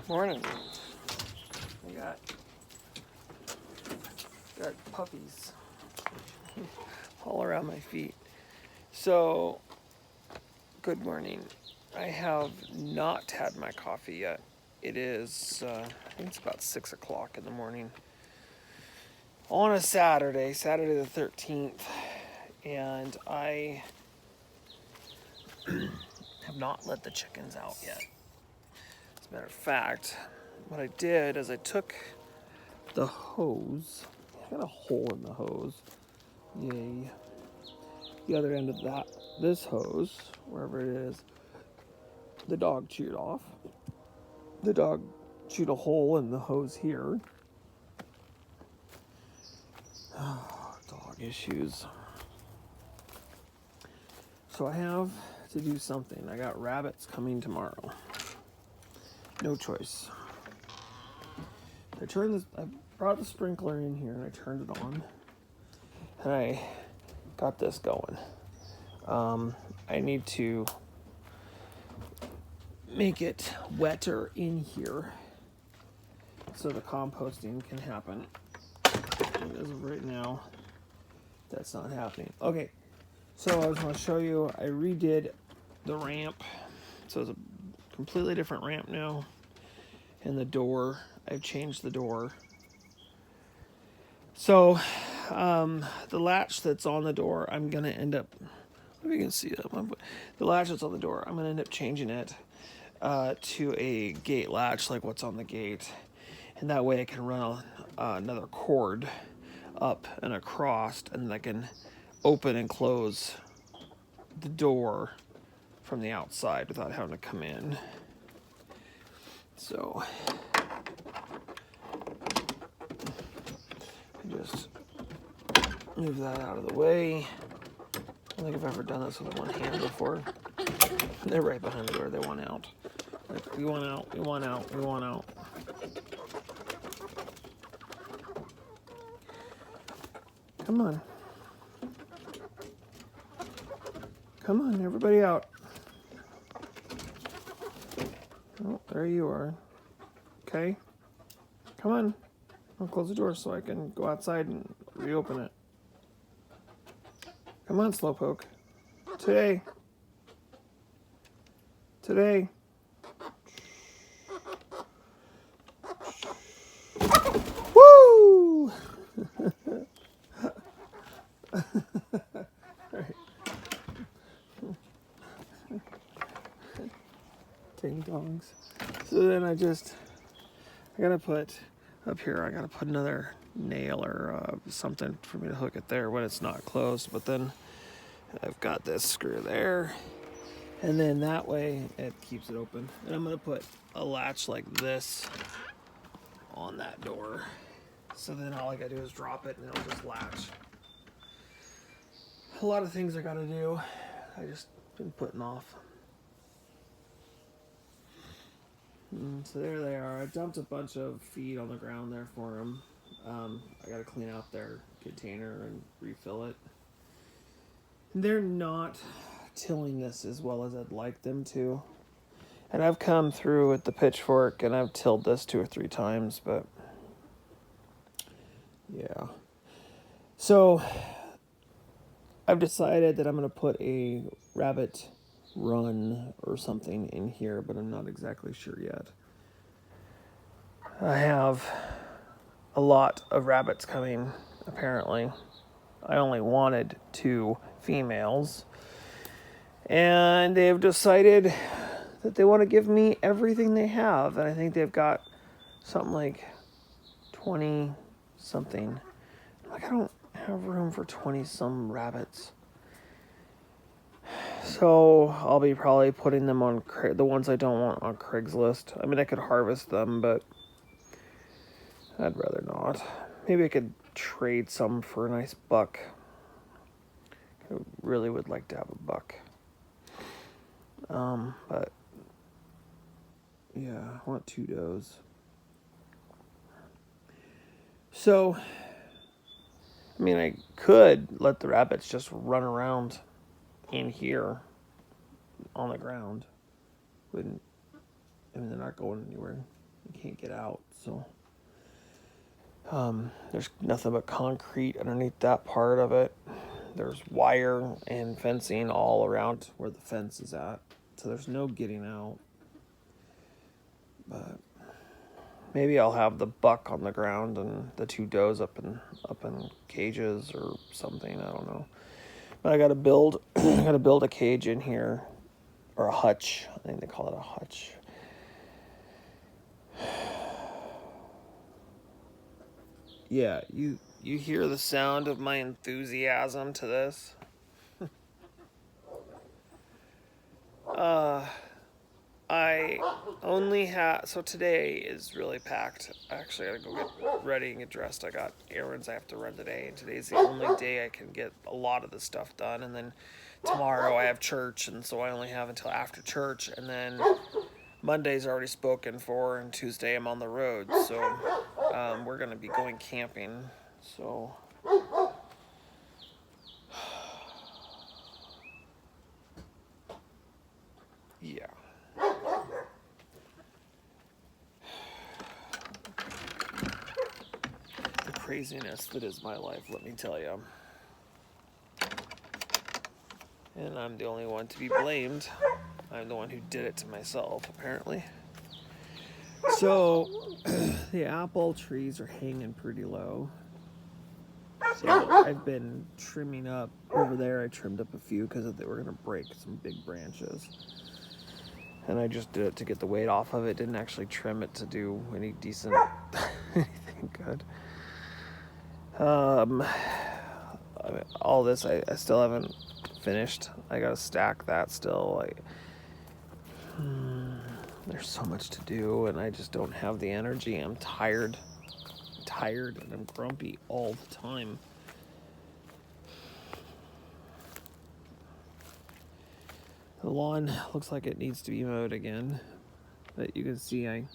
Morning. I got puppies all around my feet. So, good morning. I have not had my coffee yet. It is, I think it's about 6 o'clock in the morning on a Saturday the 13th, and I have not let the chickens out yet. As a matter of fact, what I did is I took the hose. I got a hole in the hose. Yay. The other end of this hose, wherever it is, the dog chewed off. The dog chewed a hole in the hose here. Oh, dog issues. So I have to do something. I got rabbits coming tomorrow. No choice. I brought the sprinkler in here and I turned it on. And I got this going. I need to make it wetter in here so the composting can happen. And as of right now, that's not happening. Okay, so I was going to show you, I redid the ramp. So it's a completely different ramp now. And the door, I've changed the door. So the latch that's on the door, I'm going to end up, if you can see that, the latch that's on the door, I'm going to end up changing it to a gate latch like what's on the gate. And that way I can run another cord up and across, and I can open and close the door from the outside without having to come in. So just move that out of the way. I don't think I've ever done this with one hand before. They're right behind the door. They want out. Like, we want out, we want out, we want out. Come on. Come on, everybody out. Oh, there you are. Okay. Come on. I'll close the door so I can go outside and reopen it. Come on, Slowpoke. Today. Woo! Right. Ding dongs. So then I gotta put up here, I gotta put another nail or something for me to hook it there when it's not closed. But then I've got this screw there, and then that way it keeps it open. And I'm gonna put a latch like this on that door. So then all I gotta do is drop it and it'll just latch. A lot of things I gotta do. I just been putting off. So there they are. I dumped a bunch of feed on the ground there for them. I gotta clean out their container and refill it. They're not tilling this as well as I'd like them to. And I've come through with the pitchfork and I've tilled this 2 or 3 times, but yeah. So I've decided that I'm going to put a rabbit run or something in here, but I'm not exactly sure yet. I have a lot of rabbits coming, apparently. I only wanted 2 females, and they've decided that they want to give me everything they have, and I think they've got something like 20 something. Like, I don't have room for 20 some rabbits. So I'll be probably putting them on the ones I don't want on Craigslist. I mean, I could harvest them, but I'd rather not. Maybe I could trade some for a nice buck. I really would like to have a buck. But yeah, I want 2 does. So, I mean, I could let the rabbits just run around in here on the ground. They're not going anywhere. You can't get out, so there's nothing but concrete underneath that part of it. There's wire and fencing all around where the fence is at, so there's no getting out. But maybe I'll have the buck on the ground and the 2 does up in cages or something. I don't know. But I gotta build a cage in here, or a hutch. I think they call it a hutch. Yeah, you hear the sound of my enthusiasm to this. I only have, so today is really packed. I actually gotta go get ready and get dressed. I got errands I have to run today, and today's the only day I can get a lot of the stuff done. And then tomorrow I have church, and so I only have until after church. And then Monday's already spoken for, and Tuesday I'm on the road. So we're gonna be going camping. So yeah. The craziness that is my life, let me tell you. And I'm the only one to be blamed. I'm the one who did it to myself, apparently. So, the apple trees are hanging pretty low. So I've been trimming up over there. I trimmed up a few because they were going to break some big branches. And I just did it to get the weight off of it. Didn't actually trim it to do any decent, anything good. I mean, all this I still haven't finished. I gotta stack that still. There's so much to do, and I just don't have the energy. I'm tired, and I'm grumpy all the time. The lawn looks like it needs to be mowed again, but you can see I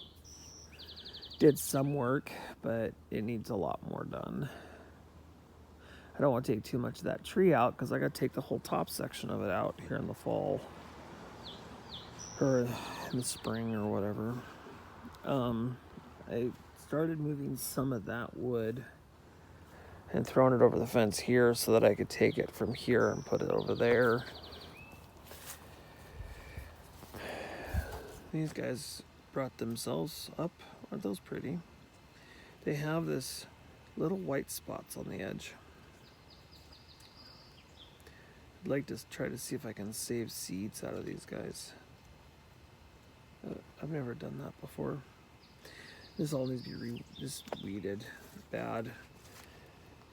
did some work, but it needs a lot more done. I don't want to take too much of that tree out because I got to take the whole top section of it out here in the fall, or in the spring, or whatever. I started moving some of that wood and throwing it over the fence here so that I could take it from here and put it over there. These guys brought themselves up. Aren't those pretty? They have this little white spots on the edge. I'd like to try to see if I can save seeds out of these guys. I've never done that before. This all needs to be just weeded bad.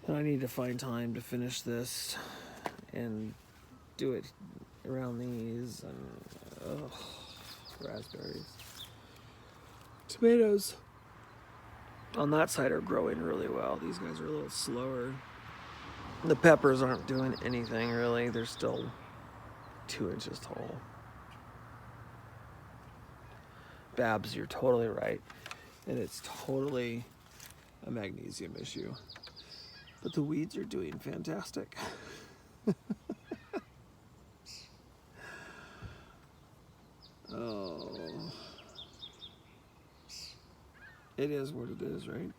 And I need to find time to finish this and do it around these. And raspberries. Tomatoes on that side are growing really well. These guys are a little slower. The peppers aren't doing anything really. They're still 2 inches tall. Babs, you're totally right. And it's totally a magnesium issue. But the weeds are doing fantastic. Oh. It is what it is, right?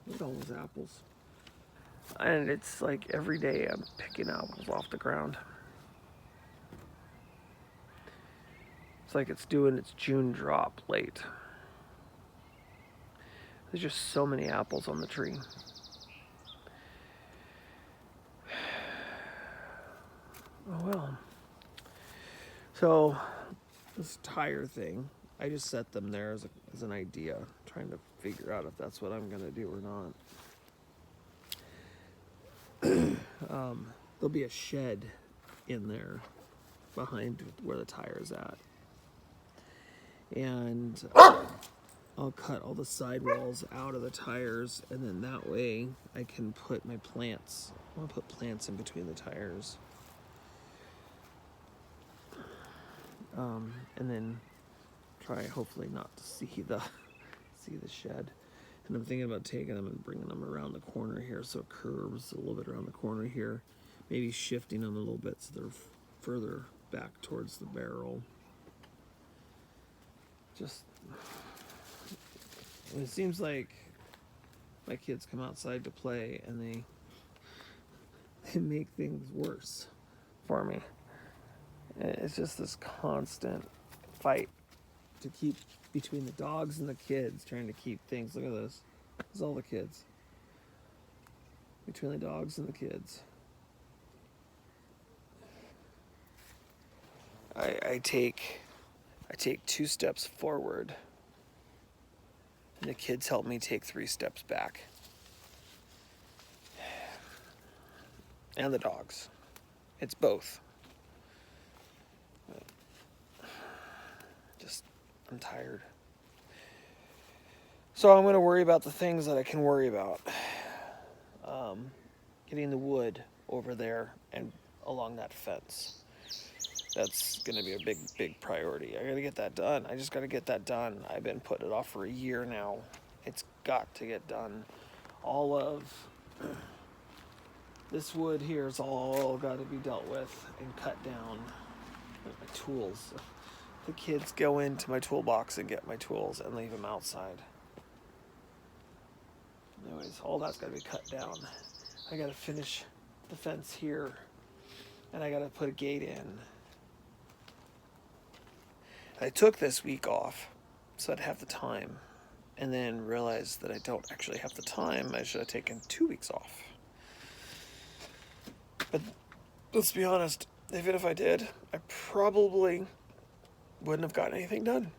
Look at all those apples. And it's like every day I'm picking apples off the ground. It's like it's doing its June drop late. There's just so many apples on the tree. Oh well. So this tire thing, I just set them there as an idea, trying to figure out if that's what I'm gonna do or not. There'll be a shed in there behind where the tire's at. And I'll cut all the sidewalls out of the tires, and then that way I can put my plants. I'll put plants in between the tires. And then try hopefully not to see the shed. And I'm thinking about taking them and bringing them around the corner here, so it curves a little bit around the corner here. Maybe shifting them a little bit so they're further back towards the barrel. just, it seems like my kids come outside to play and they make things worse for me. It's just this constant fight to keep between the dogs and the kids, trying to keep things. Look at this. This is all the kids. Between the dogs and the kids. I take 2 steps forward, and the kids help me take 3 steps back. And the dogs. It's both. Just, I'm tired. So I'm going to worry about the things that I can worry about. Getting the wood over there and along that fence. That's going to be a big priority. I got to get that done. I just got to get that done. I've been putting it off for a year now. It's got to get done. All of this wood here is all got to be dealt with and cut down. My tools. The kids go into my toolbox and get my tools and leave them outside. Anyways, all that's got to be cut down. I got to finish the fence here, and I got to put a gate in. I took this week off so I'd have the time, and then realized that I don't actually have the time. I should have taken 2 weeks off. But let's be honest, even if I did, I probably wouldn't have gotten anything done.